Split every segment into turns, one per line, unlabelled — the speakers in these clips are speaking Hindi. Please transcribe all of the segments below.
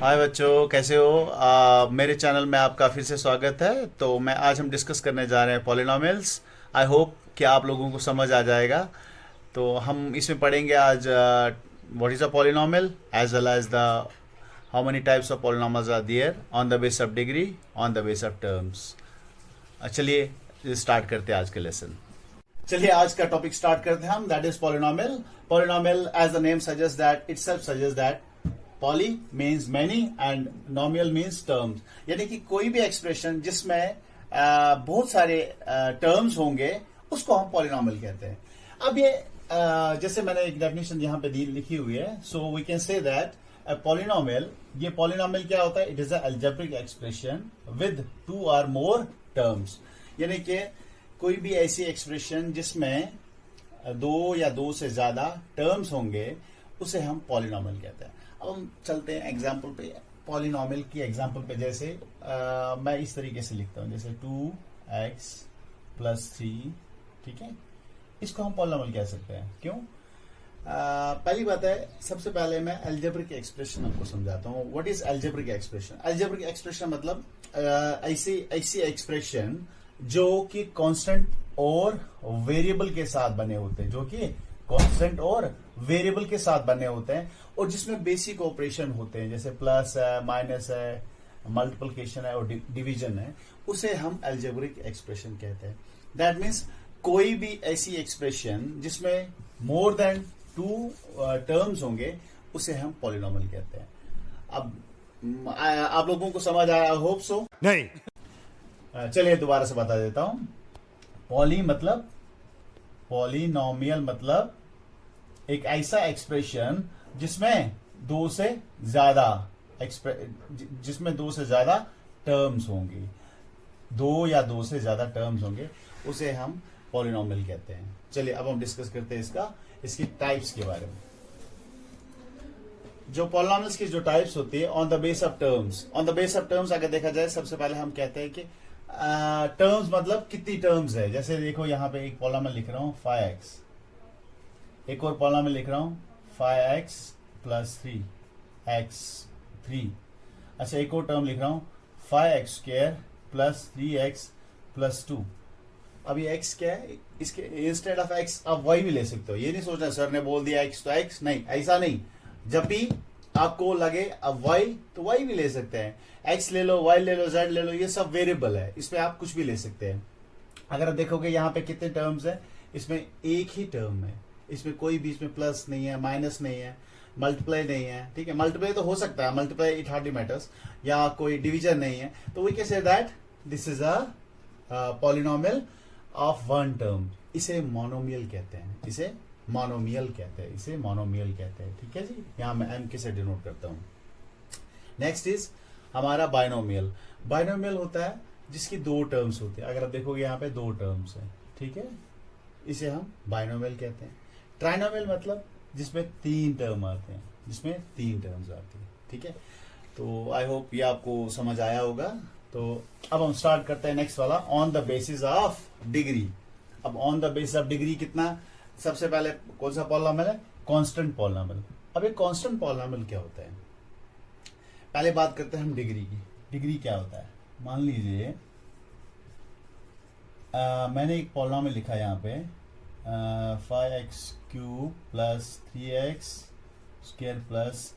हाय बच्चों, कैसे हो? मेरे चैनल में आपका फिर से स्वागत है। तो मैं आज हम डिस्कस करने जा रहे हैं पॉलिनॉमियल्स। आई होप कि आप लोगों को समझ आ जाएगा। तो हम इसमें पढ़ेंगे आज what is a polynomial as well as the how many types of polynomials are there on the base of degree, on the base of terms. चलिए स्टार्ट करते हैं आज के लेसन। चलिए आज का टॉपिक स्टार्ट करते हैं हम, that is polynomial. Polynomial as the name suggest that itself suggest that poly means many and nomial means terms, यानी कि कोई भी एक्सप्रेशन जिसमें बहुत सारे टर्म्स होंगे उसको हम पॉलिनॉमियल कहते हैं। अब ये जैसे मैंने एक डेफिनेशन यहाँ पे दी लिखी हुई है, so we can say that polynomial, ये पॉलिनॉमियल क्या होता है? It is algebraic expression with two और मोर टर्म्स, यानी कि कोई भी ऐसी एक्सप्रेशन जिसमें दो या दो से ज्यादा टर्म्स होंगे उसे हम पॉलिनॉमियल कहते हैं। अब हम चलते हैं एग्जाम्पल पे, पॉलिनॉमियल की एग्जाम्पल पे। जैसे मैं इस तरीके से लिखता हूं, जैसे 2x+3, ठीक है, इसको हम पॉलिनॉमियल कह सकते हैं। क्यों? पहली बात है, सबसे पहले मैं अलजेब्रिक एक्सप्रेशन आपको समझाता हूँ। What is algebraic expression? Algebraic expression मतलब ऐसी ऐसी एक्सप्रेशन जो कि कांस्टेंट और वेरिएबल के साथ बने होते हैं, जो कि कांस्टेंट और वेरिएबल के साथ बने होते हैं और जिसमें बेसिक ऑपरेशन होते हैं, जैसे प्लस है, माइनस है, मल्टीप्लिकेशन है और डिवीजन है, उसे हम अलजेब्रिक एक्सप्रेशन कहते हैं। दैट मीन्स कोई भी ऐसी एक्सप्रेशन जिसमें मोर देन टू टर्म्स होंगे उसे हम पॉलिनॉमियल कहते हैं। अब आप लोगों को समझ आया? Hope so.
नहीं।
चलिए दोबारा से बता देता हूं। पॉली मतलब, पॉलिनॉमियल मतलब एक ऐसा एक्सप्रेशन जिसमें दो से ज्यादा जिसमें दो से ज्यादा टर्म्स होंगी, दो या दो से ज्यादा टर्म्स होंगे, उसे हम पॉलिनॉमियल कहते हैं। चलिए अब हम डिस्कस करते हैं इसकी टाइप्स के बारे में। जो पॉलिनॉमियल्स की जो टाइप्स होती है on the base of terms, on the base of terms अगर देखा जाए, सबसे पहले हम कहते हैं कि टर्म्स मतलब कितनी टर्म्स है। जैसे देखो यहाँ पे एक पॉलिनॉमियल लिख रहा हूं 5x, एक और पॉलिनॉमियल लिख रहा हूं 5x+3x3। अच्छा, एक और टर्म लिख रहा हूं 5x² + 3x+2। अब ये x क्या है? इसके इंस्टेड ऑफ x आप y भी ले सकते हो। ये नहीं सोचना सर ने बोल दिया x तो x, नहीं, ऐसा नहीं। जब भी आपको लगे अब y तो y भी ले सकते हैं, x ले लो, y ले लो, z ले लो, ये सब वेरिएबल है, इसमें आप कुछ भी ले सकते हैं। अगर आप देखोगे यहाँ पे कितने टर्म्स हैं, इसमें एक ही टर्म है, इसमें कोई बीच में प्लस नहीं है, माइनस नहीं है, मल्टीप्लाई नहीं है, ठीक है। मल्टीप्लाई तो हो सकता है, मल्टीप्लाई इट हार्डली मैटर्स, या कोई डिवीजन नहीं है, तो we can say that this is a polynomial of one term. इसे मोनोमियल कहते हैं, इसे मोनोमियल कहते हैं, इसे मोनोमियल कहते हैं, ठीक है जी। यहाँ मैं एम के से डिनोट करता हूँ। नेक्स्ट इज हमारा बाइनोमियल। बाइनोमियल होता है जिसकी दो टर्म्स होते हैं। अगर आप देखोगे यहाँ पे दो टर्म्स हैं, ठीक है, इसे हम बाइनोमियल कहते हैं। ट्राइनोमियल मतलब जिसमें तीन टर्म आते हैं, जिसमें तीन टर्म्स आती है, ठीक है। तो आई होप ये आपको समझ आया होगा। तो अब हम स्टार्ट करते हैं नेक्स्ट वाला, on the basis of degree. अब on the basis of degree कितना? सबसे पहले कौन सा पॉलिनॉमियल है? Constant polynomial. अब ये कांस्टेंट पॉलिनॉमियल क्या होता है? पहले बात करते हैं हम डिग्री की। डिग्री क्या होता है? मान लीजिए मैंने एक पॉलिनॉमियल लिखा है यहाँ पे 5x³ + 3x²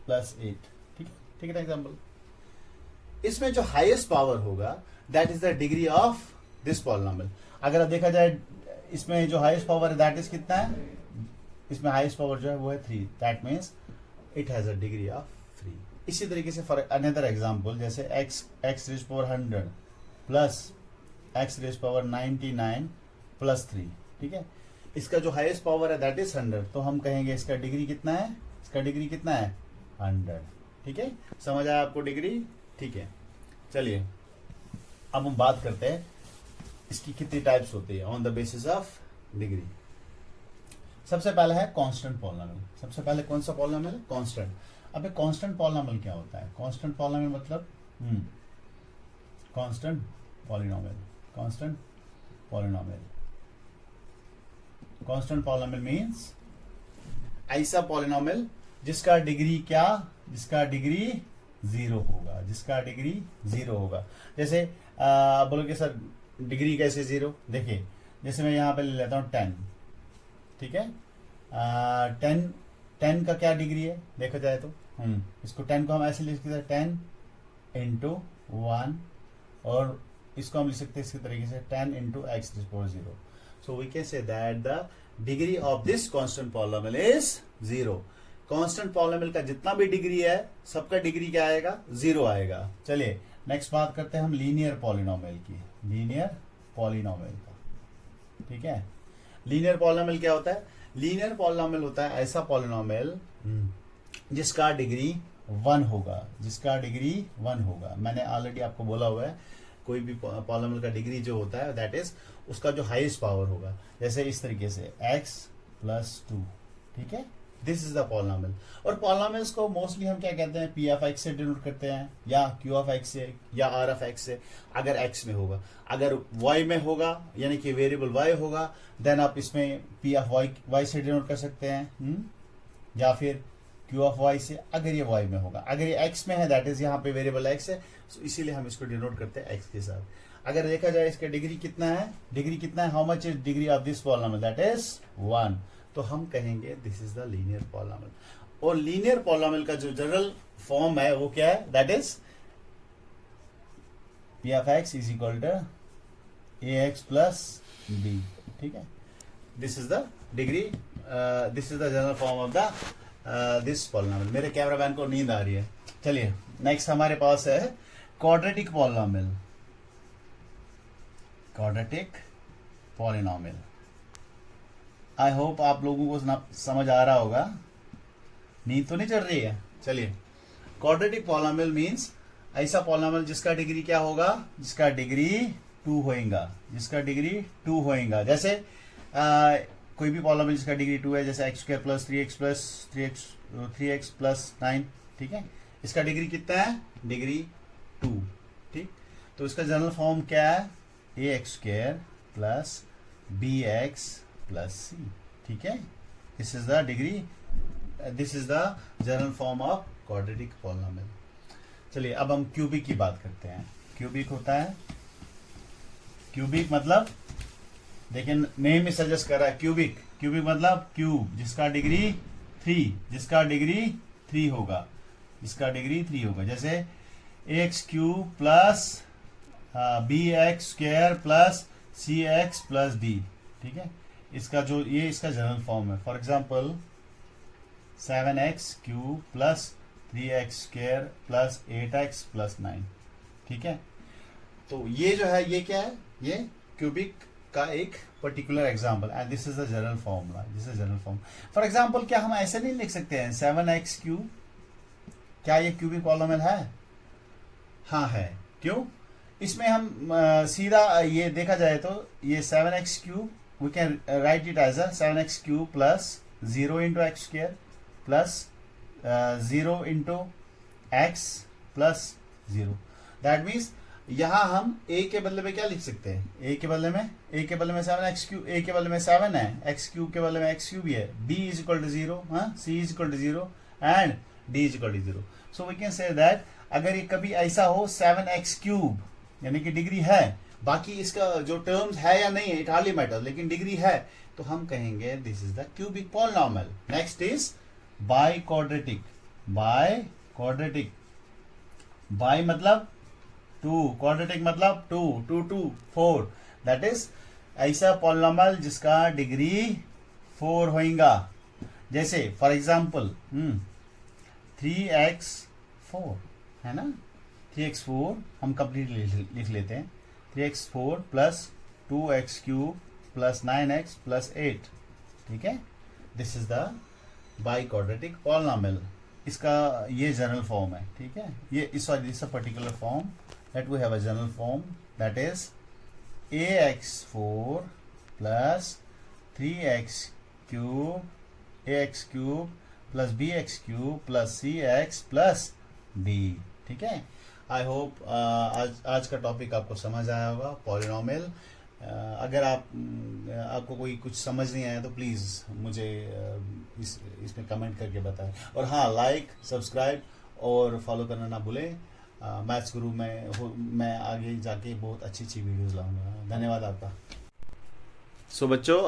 + 8, ठीक है, ठीक है। एग्जाम्पल, इसमें जो हाईएस्ट पावर होगा that is the degree of this polynomial. अगर देखा जाए इसमें जो हाईएस्ट पावर है दैट इज कितना है? इसमें हाईएस्ट पावर जो है वो है 3, that means it has a degree of 3। इसी तरीके से फॉर अनदर एग्जाम्पल, जैसे x⁴ + x⁴99 + 3, ठीक है, इसका जो हाईएस्ट पावर है दैट इज 100, तो हम कहेंगे इसका डिग्री कितना है? इसका डिग्री कितना है? 100, ठीक है। समझ आया आपको डिग्री? ठीक है। चलिए अब हम बात करते हैं इसकी कितनी टाइप्स होती है on the basis of degree. सबसे पहले है कांस्टेंट पॉलिनॉमियल। सबसे पहले कौन सा पॉलिनॉमियल है? कांस्टेंट। अब कांस्टेंट पॉलिनॉमियल क्या होता है? कांस्टेंट पॉलिनॉमियल मतलब constant polynomial, constant polynomial, constant polynomial means ऐसा पॉलिनॉमियल जिसका डिग्री क्या जिसका डिग्री 0 होगा, जिसका डिग्री 0 होगा। जैसे बोलोगे सर डिग्री कैसे 0? देखिए जैसे मैं यहाँ पे ले लेता हूँ 10, ठीक है। 10 का क्या डिग्री है देखा जाए तो, इसको 10 को हम ऐसे लिख सकते हैं 10 इंटू 1, और इसको हम लिख सकते हैं इसके तरीके से 10 into x to the power 0। So we can say that the degree of this constant polynomial is 0। Constant polynomial का जितना भी डिग्री है सबका डिग्री क्या आएगा? 0 आएगा। चलिए नेक्स्ट बात करते हैं हम लीनियर पॉलिनोमियल की, लीनियर पॉलिनोमियल का, ठीक है। लीनियर पॉलिनोमियल क्या होता है? लीनियर पॉलिनोमियल होता है ऐसा पॉलिनोमियल जिसका डिग्री 1 होगा, जिसका डिग्री 1 होगा। मैंने ऑलरेडी आपको बोला हुआ है कोई भी पॉलिनोमियल का डिग्री जो होता है दैट इज उसका जो हाईएस्ट पावर होगा। जैसे इस तरीके से x + 2, ठीक है, दिस इज द पॉलिनोमियल। और पॉलिनोमियल्स को मोस्टली हम क्या कहते हैं? p ऑफ x से डिनोट करते हैं, या q ऑफ x से, या r ऑफ x से, अगर x में होगा। अगर y में होगा यानी कि वेरिएबल y होगा देन आप इसमें p ऑफ y से डिनोट कर सकते हैं, या फिर q ऑफ y से अगर ये y में होगा। अगर ये x में है दैट इज यहाँ पे वेरिएबल x है, so इसीलिए हम इसको डिनोट करते हैं x के साथ। अगर देखा जाए इसका डिग्री कितना है, डिग्री कितना है, how much is degree of this polynomial? That is 1। तो हम कहेंगे this is the linear polynomial. और लीनियर पॉलिनोमियल का जो जनरल फॉर्म है वो क्या है? That is p of x is equal to ax plus b, ठीक है। This is the degree, this is the general form of the this polynomial. मेरे कैमरामैन को नींद आ रही है। चलिए नेक्स्ट हमारे पास है quadratic polynomial, quadratic polynomial. I hope आप लोगों को समझ आ रहा होगा, नींद तो नहीं चल रही है। चलिए क्वाड्रेटिक पॉलिनोमियल मींस ऐसा पॉलिनोमियल जिसका डिग्री क्या होगा? जिसका डिग्री 2 होएगा, जिसका डिग्री 2 होएगा। जैसे कोई भी पॉलिनोमियल जिसका डिग्री 2 है, जैसे x² + 3x + 9, ठीक है। इसका डिग्री कितना है? डिग्री 2, ठीक। तो इसका जनरल फॉर्म क्या है? ax² + bx + c, ठीक है। This is the degree, this is the general form of quadratic polynomial. चलिए अब हम क्यूबिक की बात करते हैं। क्यूबिक होता है, क्यूबिक मतलब देखिए नेम ही सजेस्ट कर रहा है क्यूबिक। क्यूबिक मतलब क्यूब जिसका डिग्री 3, जिसका डिग्री 3 होगा, जिसका डिग्री 3 होगा। जैसे ax³ + bx² + cx + d, ठीक है। इसका जो ये इसका जनरल फॉर्म है। For example 7x³ + 3x² + 8x + 9, ठीक है। तो ये जो है ये क्या है? ये क्यूबिक का एक particular example, and this is the general formula, this is general form. For example क्या हम ऐसे नहीं लिख सकते हैं 7x³? क्या ये क्यूबिक पॉलिनोमियल है? हाँ है। क्यों? इसमें हम सीधा ये देखा जाए तो ये 7x³ we can write it as 7x³ + 0 × x² + 0 × x + 0। That means यहां हम a के बदले में क्या लिख सकते हैं? a के बदले में 7x³, a के बदले में 7 है, x³ के बदले में x³ है, b = 0, c = 0 and d = 0। So we can say that अगर ये कभी ऐसा हो 7x³ यानी कि डिग्री है, बाकी इसका जो टर्म्स है या नहीं है इट हार्डली मैटर, लेकिन डिग्री है, तो हम कहेंगे this is the cubic polynomial. Next is by quadratic. By quadratic, by मतलब 2, क्वाड्रेटिक मतलब 2, 2, 2, 4। दैट इज ऐसा पॉलिनोमियल जिसका डिग्री 4 होगा। जैसे फॉर एग्जाम्पल 3x4 है ना, 3x4 हम कंप्लीट लिख लेते हैं। 3x4 + 2x³ + 9x + 8, ठीक है। This is the by quadratic polynomial. इसका ये जनरल फॉर्म है, ठीक है। ये इस particular form that we have a general form, that is ax4 + 3x³ ax³ + bx³ + cx + d, ठीक है। आई होप आज का टॉपिक आपको समझ आया होगा, पॉलिनोमियल। अगर आपको कोई कुछ समझ नहीं आया तो प्लीज़ मुझे इसमें कमेंट करके बताएं। और हाँ, लाइक, सब्सक्राइब और फॉलो करना ना भूलें। मैथ्स गुरु मैं आगे जाके बहुत अच्छी अच्छी वीडियोस लाऊंगा। धन्यवाद आपका। सो बच्चों,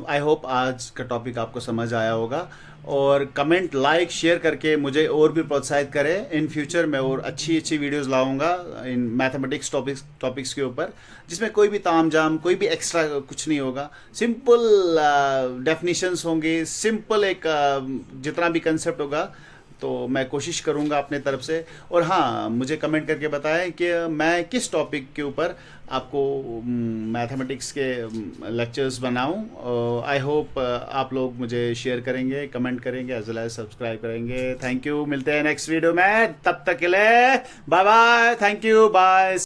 आई होप आज का टॉपिक आपको समझ आया होगा, और कमेंट, लाइक, शेयर करके मुझे और भी प्रोत्साहित करें। इन फ्यूचर मैं और अच्छी अच्छी वीडियोस लाऊंगा इन मैथमेटिक्स टॉपिक्स के ऊपर, जिसमें कोई भी तामझाम, कोई भी एक्स्ट्रा कुछ नहीं होगा। सिंपल डेफिनेशंस होंगे, सिंपल एक जितना भी कंसेप्ट होगा तो मैं कोशिश करूंगा अपने तरफ से। और हाँ, मुझे कमेंट करके बताएं कि मैं किस टॉपिक के ऊपर आपको मैथमेटिक्स के लेक्चर्स बनाऊं। आई होप आप लोग मुझे शेयर करेंगे, कमेंट करेंगे, एज वेल एज सब्सक्राइब करेंगे। थैंक यू, मिलते हैं नेक्स्ट वीडियो में, तब तक के लिए bye bye, thank you, bye.